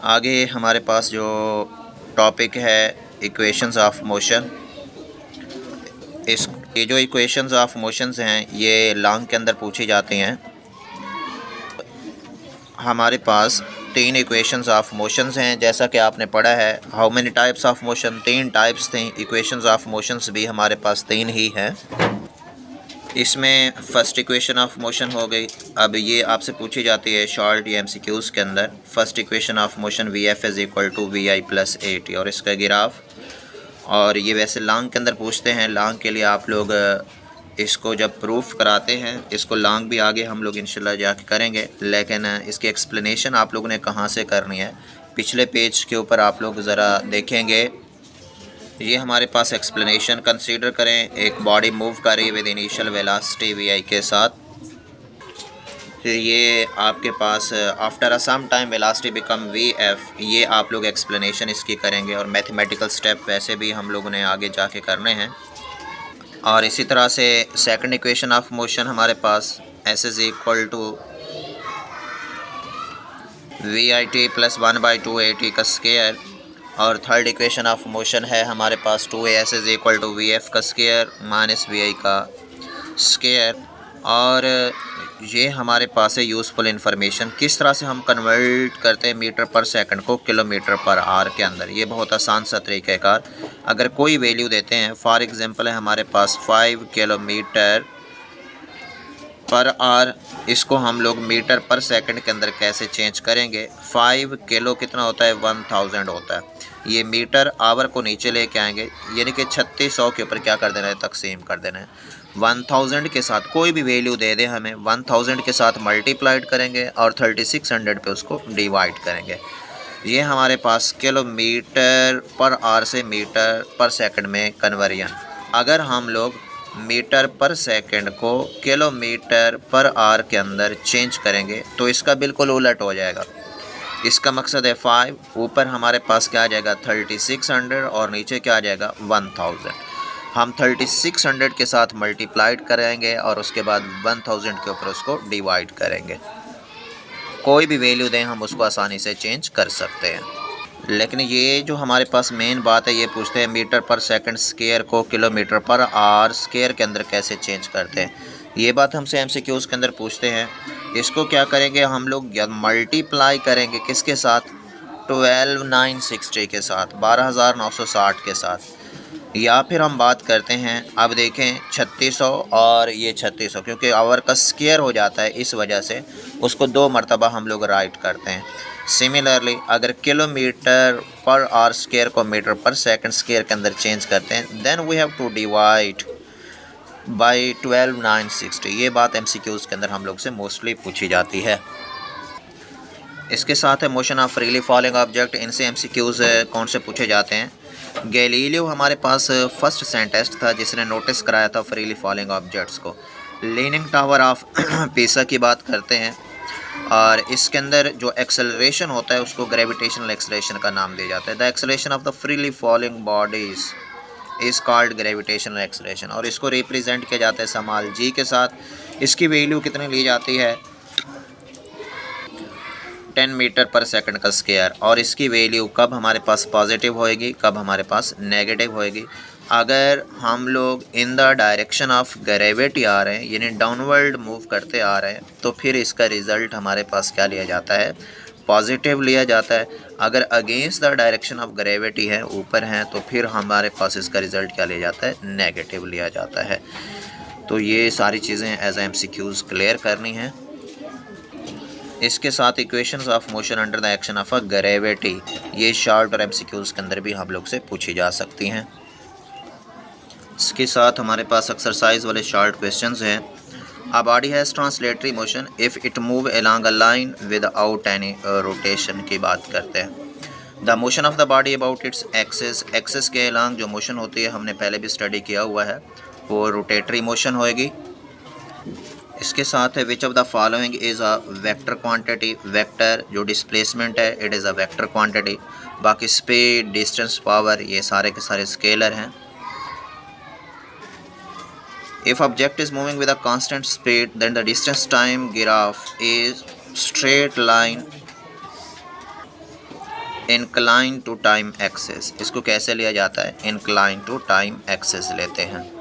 आगे हमारे पास जो टॉपिक है इक्वेशंस ऑफ मोशन। ये जो इक्वेशंस ऑफ मोशंस हैं ये लॉन्ग के अंदर पूछी जाती हैं। हमारे पास तीन इक्वेशंस ऑफ मोशंस हैं, जैसा कि आपने पढ़ा है how many types of motion, तीन टाइप्स थे। इक्वेशंस ऑफ मोशंस भी हमारे पास तीन ही हैं। इसमें फर्स्ट इक्वेशन ऑफ मोशन हो गई। अब ये आपसे पूछी जाती है शॉर्ट या एमसीक्यूज़ के अंदर। First equation of motion v f is equal to we i plus a t, और इसका ग्राफ। और ये वैसे लॉन्ग के अंदर पूछते हैं। लॉन्ग के लिए आप लोग इसको जब प्रूफ कराते हैं, इसको लॉन्ग भी आगे हम लोग इंशाल्लाह जाके करेंगे, लेकिन इसकी एक्सप्लेनेशन आप लोगों ने कहाँ से करनी है, पिछले पेज के ऊपर आप लोग ज़रा देखेंगे। ये हमारे पास एक्सप्लेनेशन कंसीडर करें। एक बॉडी मूव कर रही है with initial velocity V I के साथ। फिर ये आपके पास after a some time velocity become V F, ये आप लोग एक्सप्लेनेशन इसकी करेंगे। और मैथमेटिकल स्टेप वैसे भी हम लोगों ने आगे जाके करने हैं। और इसी तरह से सेकंड इक्वेशन ऑफ मोशन हमारे पास S is equal to we I T plus 1/2 A T का स्केयर। और थर्ड इक्वेशन ऑफ मोशन है हमारे पास 2as is equal to V F का स्केयर माइनस वी आई का स्केयर। और ये हमारे पास है यूज़फुल इन्फॉर्मेशन, किस तरह से हम कन्वर्ट करते हैं मीटर पर सेकंड को किलोमीटर पर आवर के अंदर। ये बहुत आसान सा तरीक़ाकार। अगर कोई वैल्यू देते हैं, फॉर एग्ज़ाम्पल है हमारे पास 5 किलोमीटर पर आवर, इसको हम लोग मीटर पर सेकंड के अंदर कैसे चेंज करेंगे। 5 किलो कितना होता है, 1000 होता है। ये मीटर आवर को नीचे लेके आएंगे, यानी कि 3600 के ऊपर क्या कर देना है, तकसीम कर देना है। 1000 के साथ कोई भी वैल्यू दे दे हमें, 1000 के साथ मल्टीप्लाइड करेंगे और 3600 पे उसको डिवाइड करेंगे। ये हमारे पास किलोमीटर पर आवर से मीटर पर सेकंड में कन्वर्जन। अगर हम लोग मीटर पर सेकंड को किलोमीटर पर आवर के अंदर चेंज करेंगे तो इसका बिल्कुल उलट हो जाएगा। इसका मकसद है 5, ऊपर हमारे पास क्या आ जाएगा 3600 और नीचे क्या आ जाएगा 1000। हम 3600 के साथ मल्टीप्लाइड करेंगे और उसके बाद 1000 के ऊपर उसको डिवाइड करेंगे। कोई भी वैल्यू दें हम उसको आसानी से चेंज कर सकते हैं। लेकिन ये जो हमारे पास मेन बात है, ये पूछते हैं मीटर पर सेकंड स्केयर को किलोमीटर पर आवर स्केयर के अंदर कैसे चेंज करते हैं। ये बात हमसे एमसीक्यूज़ के अंदर पूछते हैं। इसको क्या करेंगे हम लोग, मल्टीप्लाई करेंगे किसके साथ, 12960 के साथ, 12960 के साथ। या फिर हम बात करते हैं, अब देखें 3600 और ये 3600, क्योंकि आवर का स्केयर हो जाता है इस वजह से उसको 2 मरतबा हम लोग राइट करते हैं। सिमिलरली अगर किलोमीटर पर आवर स्केयर को मीटर पर सेकंड स्केयर के अंदर चेंज करते हैं, then we have to divide by 12960। ये बात एमसीक्यूज़ के अंदर हम लोग से मोस्टली पूछी जाती है। इसके साथ है motion of freely falling object. इनसे एमसीक्यूज़ कौन से पूछे जाते हैं। गैलीलियो हमारे पास फर्स्ट साइंटिस्ट था जिसने नोटिस कराया था फ्रीली फॉलिंग ऑब्जेक्ट्स को। लीनिंग टावर ऑफ पीसा की बात करते हैं, और इसके अंदर जो एक्सेलरेशन होता है उसको ग्रेविटेशनल एक्सेलरेशन का नाम दिया जाता है। The acceleration of the freely falling bodies is called gravitational acceleration, और इसको रिप्रेजेंट किया जाता है स्मॉल जी के साथ। इसकी वैल्यू कितनी ली जाती है, 10 मीटर पर सेकंड का स्केयर। और इसकी वैल्यू कब हमारे पास पॉजिटिव होएगी, कब हमारे पास नेगेटिव होएगी। अगर हम लोग in the direction of gravity आ रहे हैं, यानी डाउनवर्ड मूव करते आ रहे हैं, तो फिर इसका रिज़ल्ट हमारे पास क्या लिया जाता है, पॉजिटिव लिया जाता है। अगर against the direction of gravity है, ऊपर हैं, तो फिर हमारे पास इसका रिज़ल्ट क्या लिया जाता है, नेगेटिव लिया जाता है। तो ये सारी चीज़ें एज एमसीक्यूज़ क्लियर करनी हैं। इसके साथ equations of motion under the action of a gravity, ये शॉर्ट और एमसीक्यूज़ के अंदर भी हम लोग से पूछी जा सकती हैं। इसके साथ हमारे पास एक्सरसाइज वाले शॉर्ट क्वेश्चंस हैं। A body has translatory motion if it move along a line without any rotation की बात करते हैं। The motion of the body about its axis, axis के अलोंग जो मोशन होती है हमने पहले भी स्टडी किया हुआ है, वो रोटेटरी मोशन होएगी। इसके साथ है which of the following is a vector quantity, vector जो डिस्प्लेसमेंट है it is a vector quantity. बाकी स्पीड, डिस्टेंस, पावर, ये सारे के सारे स्केलर हैं। If object is moving with a constant speed, then the distance time graph is straight line incline to time axis. इसको कैसे लिया जाता है? इंक्लाइन टू टाइम एक्सेस लेते हैं।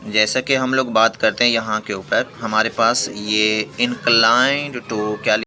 जैसा कि हम लोग बात करते हैं यहाँ के ऊपर, हमारे पास ये इंक्लाइंड टू क्या